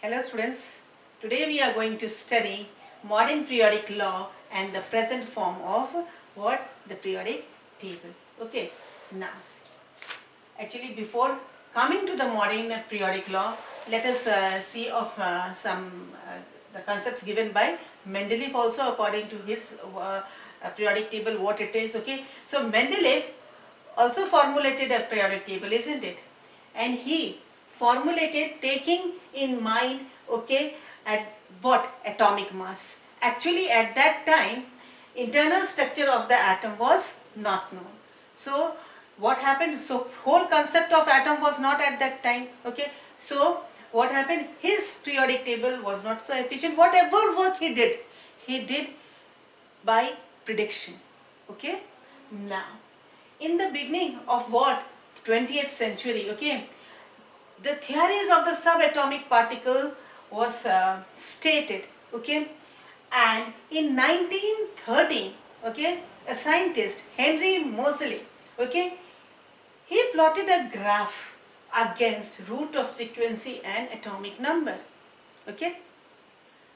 Hello students, today we are going to study modern periodic law and the present form of what? The periodic table. Okay, now actually before coming to the modern periodic law, let us see of the concepts given by Mendeleev also according to his periodic table what it is. Okay, so Mendeleev also formulated a periodic table, isn't it? And he formulated taking in mind, okay, at what? Atomic mass. Actually at that time internal structure of the atom was not known. So what happened? So whole concept of atom was not at that time. Okay, so what happened? His periodic table was not so efficient. Whatever work he did by prediction. Okay, now in the beginning of what? 20th century, okay, the theories of the subatomic particle was stated, okay, and in 1913, okay, a scientist, Henry Moseley, okay, he plotted a graph against root of frequency and atomic number, okay.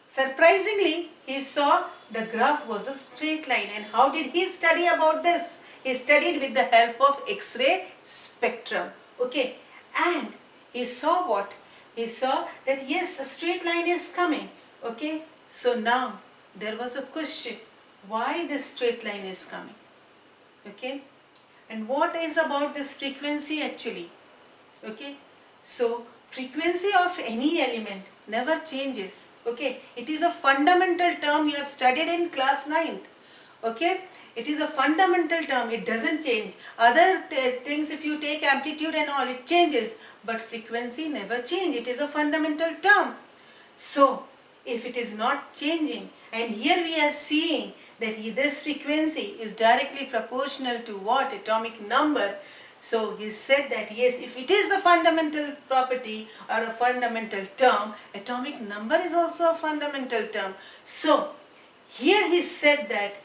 Surprisingly, he saw the graph was a straight line. And how did he study about this? He studied with the help of X-ray spectrum, okay, and he saw what? He saw that yes, a straight line is coming, okay. So now there was a question, why this straight line is coming, okay, and what is about this frequency actually, okay. So frequency of any element never changes, okay. It is a fundamental term you have studied in class 9th, okay. It is a fundamental term, it doesn't change. Other things, if you take amplitude and all, it changes, but frequency never changes. It is a fundamental term. So if it is not changing, and here we are seeing that this frequency is directly proportional to what? Atomic number. So he said that yes, if it is the fundamental property or a fundamental term, atomic number is also a fundamental term. So here he said that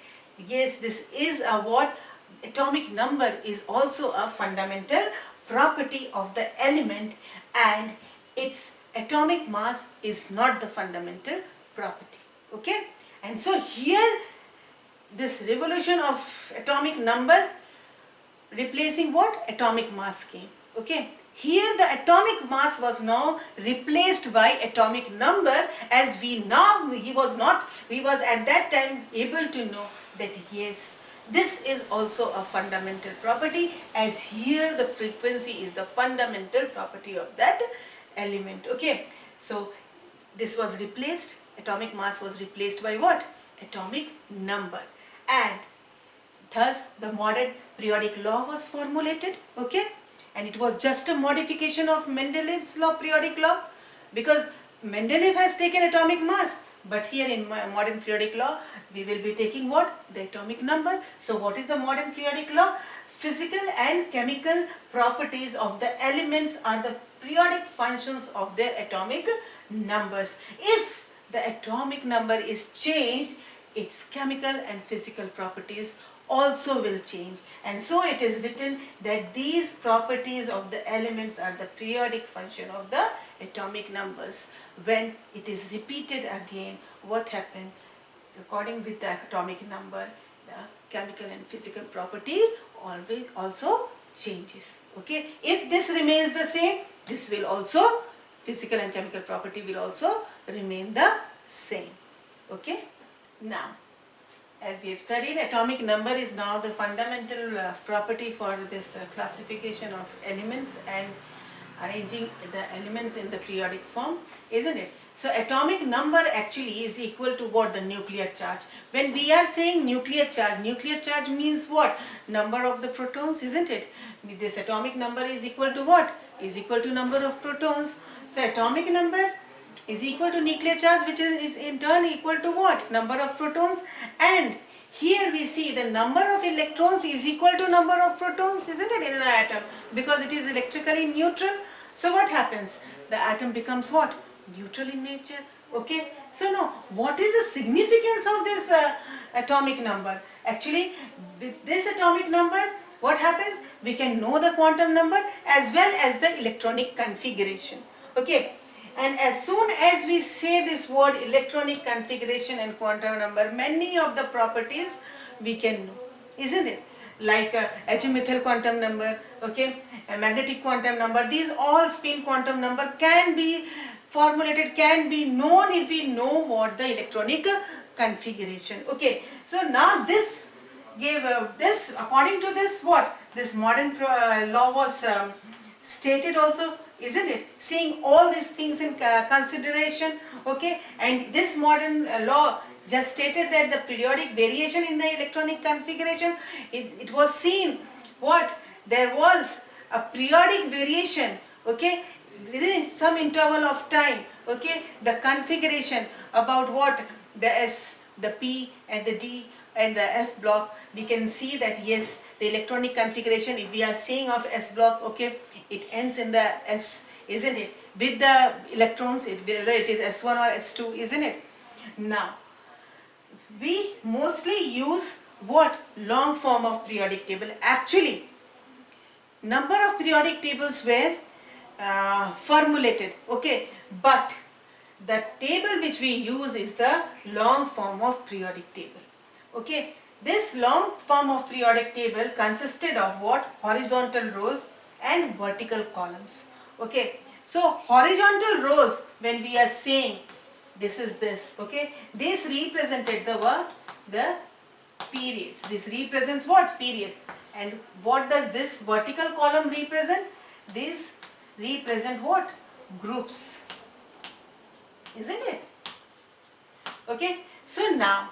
yes, this is a what? Atomic number is also a fundamental property of the element, and its atomic mass is not the fundamental property, okay. And so here this revolution of atomic number replacing what? Atomic mass came, okay. Here the atomic mass was now replaced by atomic number, as we now, he was at that time able to know that yes, this is also a fundamental property, as here the frequency is the fundamental property of that element, okay. So this was replaced, atomic mass was replaced by what? Atomic number, and thus the modern periodic law was formulated, okay. And it was just a modification of Mendeleev's law, periodic law, because Mendeleev has taken atomic mass, but here in modern periodic law we will be taking what? The atomic number. So what is the modern periodic law? Physical and chemical properties of the elements are the periodic functions of their atomic numbers. If the atomic number is changed, its chemical and physical properties also will change. And so it is written that these properties of the elements are the periodic function of the atomic numbers. When it is repeated again, what happened? According with the atomic number, the chemical and physical property always also changes, okay. If this remains the same, this will also, physical and chemical property will also remain the same, okay. Now, as we have studied, atomic number is now the fundamental property for this classification of elements and arranging the elements in the periodic form, isn't it? So atomic number actually is equal to what? The nuclear charge. When we are saying nuclear charge means what? Number of the protons, isn't it? This atomic number is equal to what? Is equal to number of protons. So atomic number is equal to nuclear charge, which is in turn equal to what? Number of protons. And here we see the number of electrons is equal to number of protons, isn't it, in an atom, because it is electrically neutral. So what happens? The atom becomes what? Neutral in nature, okay. So now what is the significance of this atomic number? Actually with this atomic number, what happens? We can know the quantum number as well as the electronic configuration, okay. And as soon as we say this word electronic configuration and quantum number, many of the properties we can know, isn't it? Like azimuthal quantum number, okay, a magnetic quantum number, these all spin quantum number can be formulated, can be known if we know what the electronic configuration. Okay, so now this gave this, according to this, what this modern law was stated also, isn't it? Seeing all these things in consideration, okay, and this modern law just stated that the periodic variation in the electronic configuration, it was seen what there was a periodic variation, okay, within some interval of time, okay, the configuration about what the S, the P and the D and the F block, we can see that yes, the electronic configuration, if we are saying of S block, okay, it ends in the S, isn't it? With the electrons, whether it is S1 or S2, isn't it? Now, we mostly use what? Long form of periodic table. Actually, number of periodic tables were formulated, okay, but the table which we use is the long form of periodic table, okay. This long form of periodic table consisted of what? Horizontal rows and vertical columns, okay. So horizontal rows, when we are saying this is this, okay, this represented the what? The periods. This represents what? Periods. And what does this vertical column represent? This represent what? Groups, isn't it? Okay, so now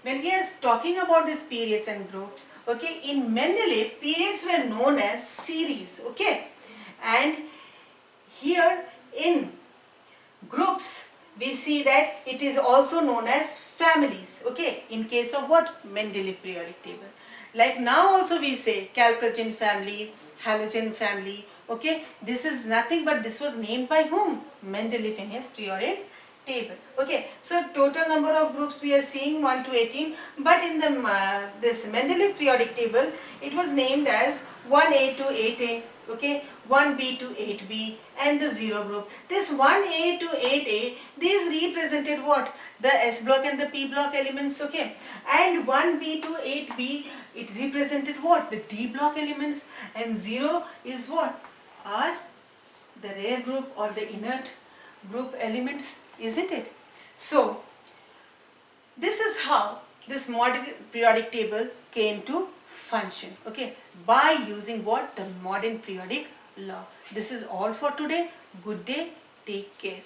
when we are talking about these periods and groups, okay, in Mendeleev, periods were known as series, okay, and here in groups we see that it is also known as families, okay, in case of what? Mendeleev periodic table. Like now also we say chalcogen family, halogen family, okay, this is nothing but this was named by whom? Mendeleev in his periodic table, okay. So total number of groups we are seeing 1 to 18, but in the this Mendeleev periodic table, it was named as 1A to 8A, okay, 1B to 8B and the 0 group. This 1A to 8A, these represented what? The S block and the P block elements, okay, and 1B to 8B, it represented what? The D block elements, and 0 is what? Are the rare group or the inert group elements, isn't it? So this is how this modern periodic table came to function, okay, by using what? The modern periodic law. This is all for today. Good day. Take care.